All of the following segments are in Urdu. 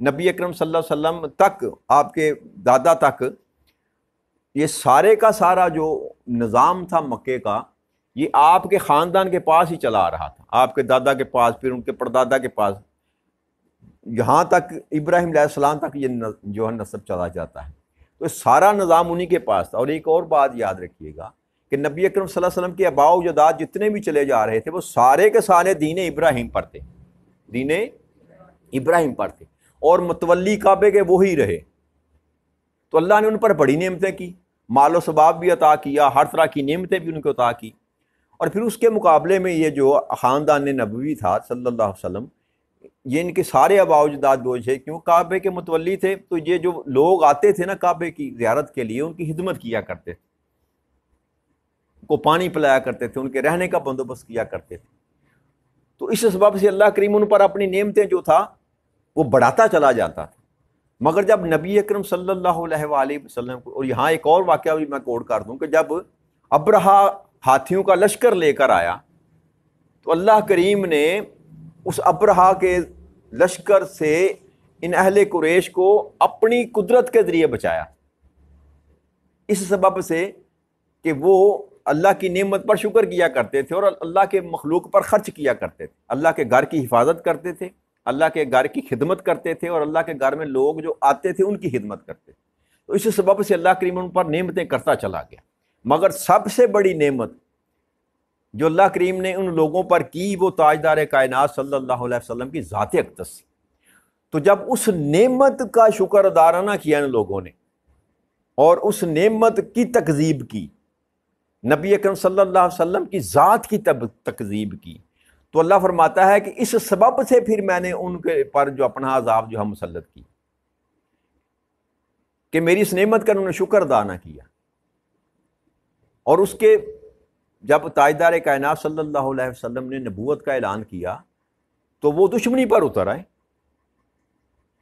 نبی اکرم صلی اللہ علیہ وسلم تک، آپ کے دادا تک، یہ سارے کا سارا جو نظام تھا مکے کا، یہ آپ کے خاندان کے پاس ہی چلا آ رہا تھا، آپ کے دادا کے پاس، پھر ان کے پردادا کے پاس، یہاں تک ابراہیم علیہ السلام تک یہ جو ہے نسب چلا جاتا ہے۔ تو سارا نظام انہی کے پاس تھا۔ اور ایک اور بات یاد رکھیے گا کہ نبی اکرم صلی اللہ علیہ وسلم کے آباء و اجداد جتنے بھی چلے جا رہے تھے وہ سارے کے سارے دین ابراہیم پر تھے، دین ابراہیم پر تھے، اور متولی کعبے کے وہی رہے۔ تو اللہ نے ان پر بڑی نعمتیں کی، مال و ثواب بھی عطا کیا، ہر طرح کی نعمتیں بھی ان کو عطا کی۔ اور پھر اس کے مقابلے میں یہ جو خاندان نبوی تھا صلی اللہ علیہ وسلم، یہ ان کے سارے آباء و اجداد بوجھ ہے، کیوں کعبے کے متولی تھے، تو یہ جو لوگ آتے تھے نا کعبے کی زیارت کے لیے، ان کی خدمت کیا کرتے تھے، ان کو پانی پلایا کرتے تھے، ان کے رہنے کا بندوبست کیا کرتے تھے۔ تو اس سبب سے اللہ کریم ان پر اپنی نعمتیں جو تھا وہ بڑھاتا چلا جاتا تھا۔ مگر جب نبی اکرم صلی اللہ علیہ وآلہ وسلم کو، اور یہاں ایک اور واقعہ بھی میں کوٹ کر دوں کہ جب ابرہا ہاتھیوں کا لشکر لے کر آیا تو اللہ کریم نے اس ابرہا کے لشکر سے ان اہل قریش کو اپنی قدرت کے ذریعے بچایا، اس سبب سے کہ وہ اللہ کی نعمت پر شکر کیا کرتے تھے اور اللہ کے مخلوق پر خرچ کیا کرتے تھے، اللہ کے گھر کی حفاظت کرتے تھے، اللہ کے گھر کی خدمت کرتے تھے، اور اللہ کے گھر میں لوگ جو آتے تھے ان کی خدمت کرتے تھے۔ تو اس سبب سے اللہ کریم ان پر نعمتیں کرتا چلا گیا۔ مگر سب سے بڑی نعمت جو اللہ کریم نے ان لوگوں پر کی وہ تاجدار کائنات صلی اللہ علیہ وسلم کی ذات اقدس تھی۔ تو جب اس نعمت کا شکر ادا نہ کیا ان لوگوں نے اور اس نعمت کی تکذیب کی، نبی اکرم صلی اللہ علیہ وسلم کی ذات کی تکذیب کی، تو اللہ فرماتا ہے کہ اس سبب سے پھر میں نے ان کے پر جو اپنا عذاب جو ہے مسلط کی، کہ میری اس نعمت کا انہوں نے شکر ادا نہ کیا۔ اور اس کے جب تاجدار کائنات صلی اللہ علیہ وسلم نے نبوت کا اعلان کیا تو وہ دشمنی پر اتر آئے۔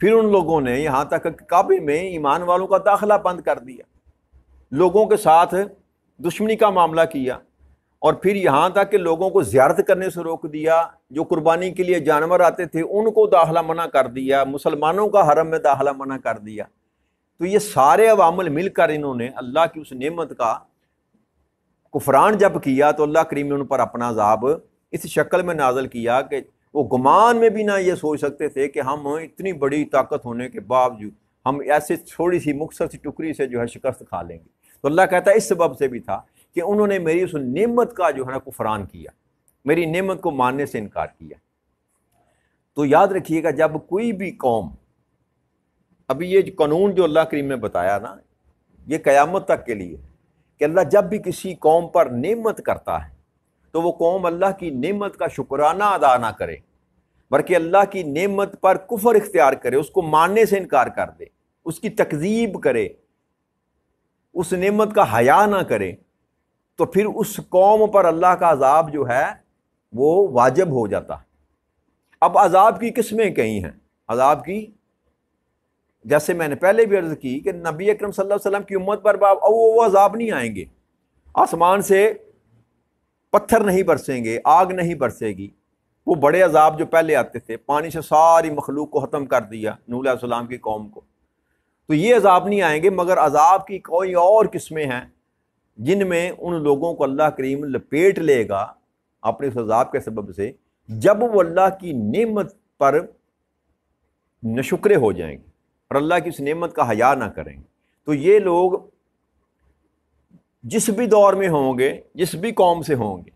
پھر ان لوگوں نے یہاں تک کہ کعبے میں ایمان والوں کا داخلہ بند کر دیا، لوگوں کے ساتھ دشمنی کا معاملہ کیا، اور پھر یہاں تک کہ لوگوں کو زیارت کرنے سے روک دیا، جو قربانی کے لیے جانور آتے تھے ان کو داخلہ منع کر دیا، مسلمانوں کا حرم میں داخلہ منع کر دیا۔ تو یہ سارے عوامل مل کر انہوں نے اللہ کی اس نعمت کا کفران جب کیا تو اللہ کریم نے ان پر اپنا عذاب اس شکل میں نازل کیا کہ وہ گمان میں بھی نہ یہ سوچ سکتے تھے کہ ہم اتنی بڑی طاقت ہونے کے باوجود ہم ایسے تھوڑی سی مختصر سی ٹکری سے جو ہے شکست کھا لیں گے۔ تو اللہ کہتا ہے اس سبب سے بھی تھا کہ انہوں نے میری اس نعمت کا جو ہے نا کفران کیا، میری نعمت کو ماننے سے انکار کیا۔ تو یاد رکھیے گا جب کوئی بھی قوم، ابھی یہ قانون جو اللہ کریم نے بتایا نا یہ قیامت تک کے لیے، کہ اللہ جب بھی کسی قوم پر نعمت کرتا ہے تو وہ قوم اللہ کی نعمت کا شکرانہ ادا نہ کرے، بلکہ اللہ کی نعمت پر کفر اختیار کرے، اس کو ماننے سے انکار کر دے، اس کی تکذیب کرے، اس نعمت کا حیا نہ کرے، تو پھر اس قوم پر اللہ کا عذاب جو ہے وہ واجب ہو جاتا ہے۔ اب عذاب کی قسمیں کئی ہیں، عذاب کی جیسے میں نے پہلے بھی عرض کی کہ نبی اکرم صلی اللہ علیہ وسلم کی امت پر وہ عذاب نہیں آئیں گے، آسمان سے پتھر نہیں برسیں گے، آگ نہیں برسے گی، وہ بڑے عذاب جو پہلے آتے تھے، پانی سے ساری مخلوق کو ختم کر دیا نوح علیہ السلام کی قوم کو، تو یہ عذاب نہیں آئیں گے۔ مگر عذاب کی کوئی اور قسمیں ہیں جن میں ان لوگوں کو اللہ کریم لپیٹ لے گا اپنے اس عذاب کے سبب سے جب وہ اللہ کی نعمت پر ناشکرے ہو جائیں گے اور اللہ کی اس نعمت کا حیا نہ کریں گے۔ تو یہ لوگ جس بھی دور میں ہوں گے، جس بھی قوم سے ہوں گے،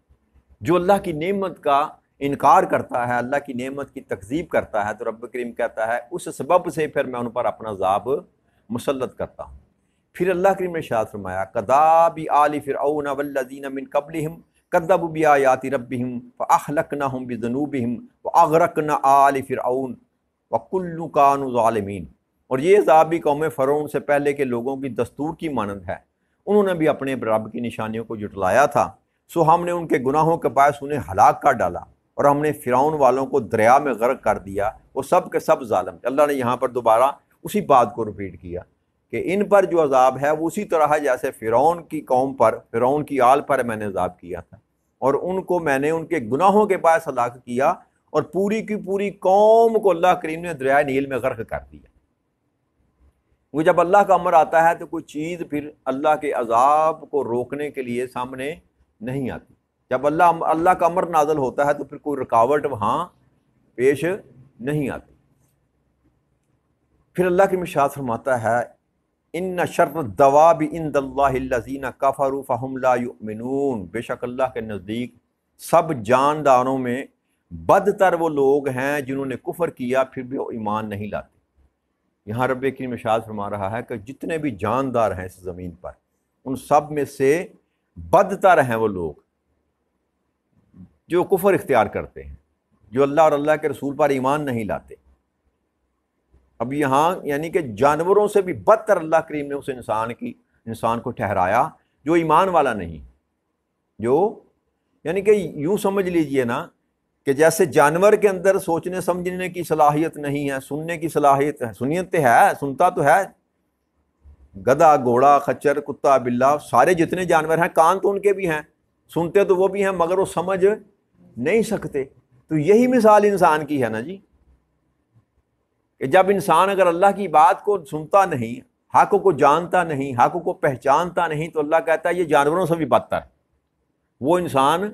جو اللہ کی نعمت کا انکار کرتا ہے، اللہ کی نعمت کی تکذیب کرتا ہے، تو رب کریم کہتا ہے اس سبب سے پھر میں ان پر اپنا عذاب مسلط کرتا ہوں۔ پھر اللہ کریم نے ارشاد فرمایا کذاب آل فرعون والذین من قبلہم کذبوا بآیات ربہم فاہلکناہم بذنوبہم واغرقنا آل فرعون وکل کانوا ظالمین۔ اور یہ عذاب بھی قوم فرعون سے پہلے کے لوگوں کی دستور کی مانند ہے، انہوں نے بھی اپنے رب کی نشانیوں کو جھٹلایا تھا، سو ہم نے ان کے گناہوں کے باعث انہیں ہلاک کر ڈالا، اور ہم نے فرعون والوں کو دریا میں غرق کر دیا، وہ سب کے سب ظالم۔ اللہ نے یہاں پر دوبارہ اسی بات کو ریپیٹ کیا کہ ان پر جو عذاب ہے وہ اسی طرح ہے جیسے فرعون کی قوم پر، فرعون کی آل پر میں نے عذاب کیا تھا، اور ان کو میں نے ان کے گناہوں کے باعث ہلاک کیا، اور پوری کی پوری قوم کو اللہ کریم نے دریائے نیل میں غرق کر دیا۔ وہ جب اللہ کا امر آتا ہے تو کوئی چیز پھر اللہ کے عذاب کو روکنے کے لیے سامنے نہیں آتی۔ جب اللہ کا امر نازل ہوتا ہے تو پھر کوئی رکاوٹ وہاں پیش نہیں آتی۔ پھر اللہ کی ارشاد فرماتا ہے ان شر الدواب عند اللہ الذین کفروا فہم لا یؤمنون، بے شک اللہ کے نزدیک سب جانداروں میں بدتر وہ لوگ ہیں جنہوں نے کفر کیا پھر بھی وہ ایمان نہیں لاتے۔ یہاں رب کریم ارشاد فرما رہا ہے کہ جتنے بھی جاندار ہیں اس زمین پر ان سب میں سے بدتر ہیں وہ لوگ جو کفر اختیار کرتے ہیں، جو اللہ اور اللہ کے رسول پر ایمان نہیں لاتے۔ اب یہاں یعنی کہ جانوروں سے بھی بدتر اللہ کریم نے اس انسان کو ٹھہرایا جو ایمان والا نہیں، جو یعنی کہ یوں سمجھ لیجئے نا کہ جیسے جانور کے اندر سوچنے سمجھنے کی صلاحیت نہیں ہے، سننے کی صلاحیت ہے، سنیت ہے، سنتا تو ہے، گدھا، گھوڑا، خچر، کتا، بلّا، سارے جتنے جانور ہیں کان تو ان کے بھی ہیں، سنتے تو وہ بھی ہیں مگر وہ سمجھ نہیں سکتے۔ تو یہی مثال انسان کی ہے نا جی، کہ جب انسان اگر اللہ کی بات کو سنتا نہیں، حق کو جانتا نہیں، حق کو پہچانتا نہیں، تو اللہ کہتا ہے یہ جانوروں سے بھی بدتر۔ وہ انسان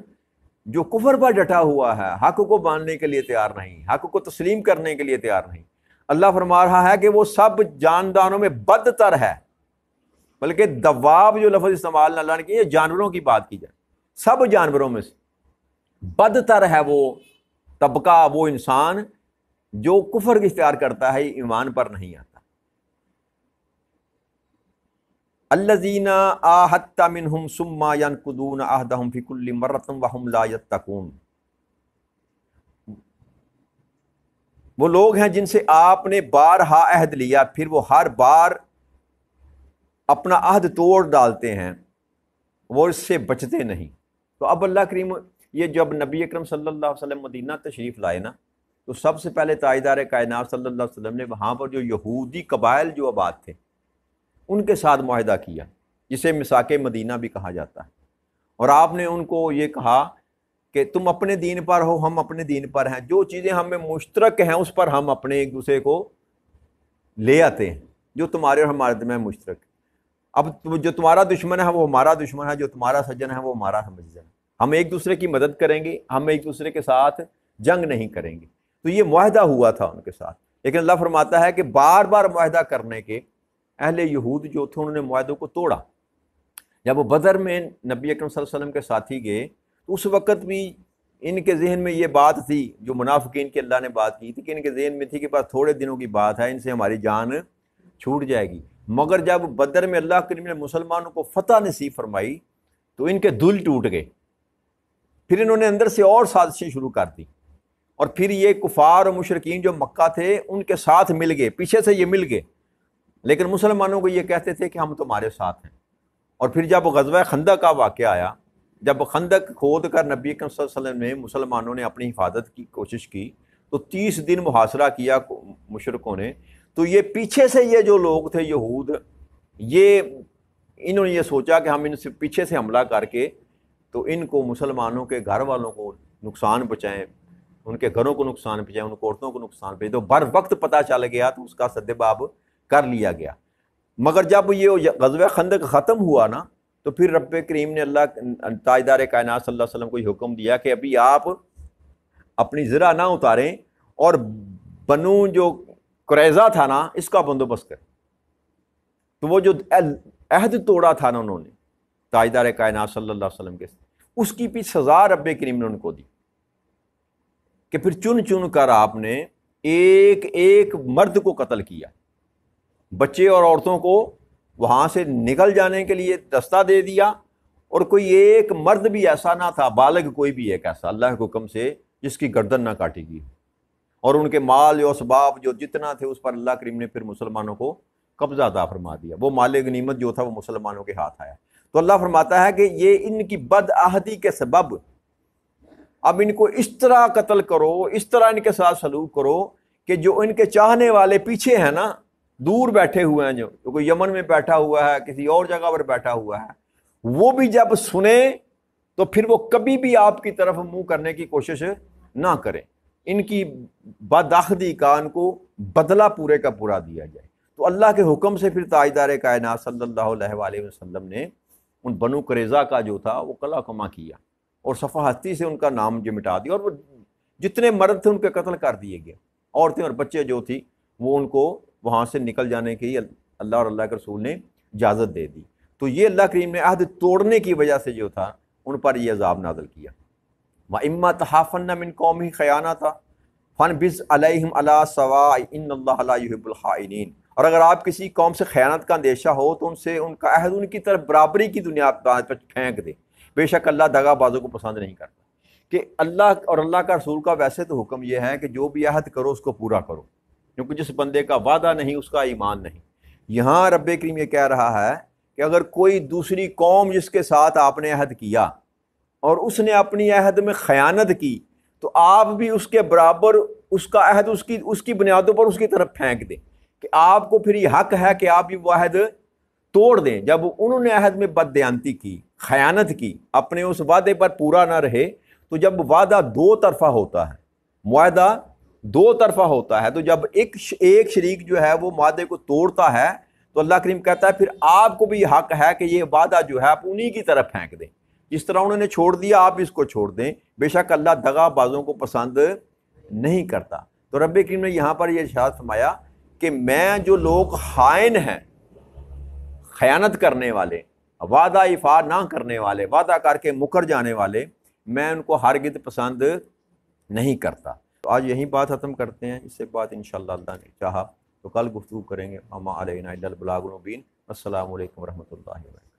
جو کفر پر ڈٹا ہوا ہے، حق کو ماننے کے لیے تیار نہیں، حق کو تسلیم کرنے کے لیے تیار نہیں، اللہ فرما رہا ہے کہ وہ سب جانداروں میں بدتر ہے۔ بلکہ دواب جو لفظ استعمال اللہ نے کیا، یہ جانوروں کی بات کی جائے، سب جانوروں میں سے بدتر ہے وہ طبقہ، وہ انسان جو کفر اختیار کرتا ہے، ایمان پر نہیں آتا۔ الذین عاہدت منہم ثم ینقضون عہدہم فی کل مرۃ وہم لا یتقون، وہ لوگ ہیں جن سے آپ نے بارہا عہد لیا پھر وہ ہر بار اپنا عہد توڑ ڈالتے ہیں، وہ اس سے بچتے نہیں۔ تو اب اللہ کریم یہ جب نبی اکرم صلی اللہ علیہ وسلم مدینہ تشریف لائے نا، تو سب سے پہلے تاجدار کائنات صلی اللہ علیہ وسلم نے وہاں پر جو یہودی قبائل جو آباد تھے ان کے ساتھ معاہدہ کیا، جسے میثاق مدینہ بھی کہا جاتا ہے، اور آپ نے ان کو یہ کہا کہ تم اپنے دین پر ہو، ہم اپنے دین پر ہیں، جو چیزیں ہمیں مشترک ہیں اس پر ہم اپنے ایک دوسرے کو لے آتے ہیں، جو تمہارے اور ہمارے میں مشترک۔ اب جو تمہارا دشمن ہے وہ ہمارا دشمن ہے، جو تمہارا سجن ہے وہ ہمارا سجن ہے، ہم ایک دوسرے کی مدد کریں گے، ہم ایک دوسرے کے ساتھ جنگ نہیں کریں گے۔ تو یہ معاہدہ ہوا تھا ان کے ساتھ، لیکن اللہ فرماتا ہے کہ بار بار معاہدہ کرنے کے اہل یہود جو تھے انہوں نے معاہدوں کو توڑا۔ جب وہ بدر میں نبی اکرم صلی اللہ علیہ وسلم کے ساتھی گئے تو اس وقت بھی ان کے ذہن میں یہ بات تھی، جو منافقین کی اللہ نے بات کی تھی کہ ان کے ذہن میں تھی کہ بس تھوڑے دنوں کی بات ہے، ان سے ہماری جان چھوٹ جائے گی۔ مگر جب بدر میں اللہ کریم نے مسلمانوں کو فتح نصیب فرمائی تو ان کے دل ٹوٹ گئے، پھر انہوں نے اندر سے اور سازشیں شروع کر دی، اور پھر یہ کفار اور مشرکین جو مکہ تھے ان کے ساتھ مل گئے، پیچھے سے یہ مل گئے، لیکن مسلمانوں کو یہ کہتے تھے کہ ہم تمہارے ساتھ ہیں۔ اور پھر جب غزوہ خندق کا واقعہ آیا، جب خندق کھود کر نبی اکرم صلی اللہ علیہ وسلم نے مسلمانوں نے اپنی حفاظت کی کوشش کی تو 30 دن محاصرہ کیا مشرکوں نے، تو یہ پیچھے سے یہ جو لوگ تھے یہود، انہوں نے یہ سوچا کہ ہم ان سے پیچھے سے حملہ کر کے تو ان کو مسلمانوں کے گھر والوں کو نقصان پہنچائیں، ان کے گھروں کو نقصان پہنچائیں، ان عورتوں کو نقصان پہنچائیں۔ تو بر وقت پتہ چل گیا تو اس کا سدباب کر لیا گیا۔ مگر جب یہ غزوہ خندق ختم ہوا نا تو پھر رب کریم نے اللہ تاجدار کائنات صلی اللہ علیہ وسلم کو یہ حکم دیا کہ ابھی آپ اپنی زرہ نہ اتاریں اور بنو جو قریظہ تھا نا اس کا بندوبست کریں۔ تو وہ جو عہد توڑا تھا نا انہوں نے تاجدار کائنات صلی اللہ علیہ وسلم کے، اس کی بھی سزا رب کریم نے ان کو دی کہ پھر چن چن کر آپ نے ایک ایک مرد کو قتل کیا، بچے اور عورتوں کو وہاں سے نکل جانے کے لیے رستہ دے دیا، اور کوئی ایک مرد بھی ایسا نہ تھا، بالغ کوئی بھی ایک ایسا اللہ کے حکم سے جس کی گردن نہ کاٹی گئی، اور ان کے مال و اسباب جو جتنا تھے اس پر اللہ کریم نے پھر مسلمانوں کو قبضہ عطا فرما دیا، وہ مال غنیمت جو تھا وہ مسلمانوں کے ہاتھ آیا۔ تو اللہ فرماتا ہے کہ یہ ان کی بد عہدی کے سبب اب ان کو اس طرح قتل کرو، اس طرح ان کے ساتھ سلوک کرو کہ جو ان کے چاہنے والے پیچھے ہیں نا، دور بیٹھے ہوئے ہیں، جو کوئی یمن میں بیٹھا ہوا ہے، کسی اور جگہ پر بیٹھا ہوا ہے، وہ بھی جب سنیں تو پھر وہ کبھی بھی آپ کی طرف منہ کرنے کی کوشش نہ کریں۔ ان کی بدعہدی کا ان کو بدلہ پورے کا پورا دیا جائے۔ تو اللہ کے حکم سے پھر تاجدار کائنات صلی اللہ علیہ وآلہ وسلم نے ان بنو قریظہ کا جو تھا وہ قلع کما کیا اور صفحہ ہستی سے ان کا نام جو مٹا دیا، اور وہ جتنے مرد تھے ان کے قتل کر دیے گئے، عورتیں اور بچے جو تھی وہ ان کو وہاں سے نکل جانے کی اللہ اور اللہ کے رسول نے اجازت دے دی۔ تو یہ اللہ کریم نے عہد توڑنے کی وجہ سے جو تھا ان پر یہ عذاب نازل کیا۔ وَإِمَّا تَخَافَنَّ مِن قَوْمٍ خِيَانَةً فَانبِذْ عَلَيْهِمْ عَلَىٰ سَوَاءٍ إِنَّ اللَّهَ لَا يُحِبُّ الْخَائِنِينَ۔ اور اگر آپ کسی قوم سے خیانت کا اندیشہ ہو تو ان سے ان کا عہد ان کی طرف برابری کی دنیا پر پھینک دے، بے شک اللہ دغا بازوں کو پسند نہیں کرتا۔ کہ اللہ اور اللہ کا رسول کا ویسے تو حکم یہ ہے کہ جو بھی عہد کرو اس کو پورا کرو، کیونکہ جس بندے کا وعدہ نہیں اس کا ایمان نہیں۔ یہاں رب کریم یہ کہہ رہا ہے کہ اگر کوئی دوسری قوم جس کے ساتھ آپ نے عہد کیا اور اس نے اپنی عہد میں خیانت کی تو آپ بھی اس کے برابر اس کا عہد اس کی بنیادوں پر اس کی طرف پھینک دیں، کہ آپ کو پھر یہ حق ہے کہ آپ یہ وہ عہد توڑ دیں۔ جب انہوں نے عہد میں بددیانتی کی، خیانت کی، اپنے اس وعدے پر پورا نہ رہے، تو جب وعدہ دو طرفہ ہوتا ہے، معاہدہ دو طرفہ ہوتا ہے، تو جب ایک شریک جو ہے وہ معاہدے کو توڑتا ہے تو اللہ کریم کہتا ہے پھر آپ کو بھی یہ حق ہے کہ یہ وعدہ جو ہے آپ انہی کی طرف پھینک دیں، جس طرح انہوں نے چھوڑ دیا آپ اس کو چھوڑ دیں، بے شک اللہ دغا بازوں کو پسند نہیں کرتا۔ تو رب کریم نے یہاں پر یہ ارشاد فرمایا کہ میں جو لوگ خائن ہیں، خیانت کرنے والے، وعدہ ایفا نہ کرنے والے، وعدہ کر کے مکر جانے والے، میں ان کو ہرگز پسند نہیں کرتا۔ تو آج یہی بات ختم کرتے ہیں، اس سے بات انشاءاللہ اللہ نے چاہا تو کل گفتگو کریں گے۔ وما علینا الا البلاغ المبین۔ السلام علیکم ورحمۃ اللہ وبرکاتہ۔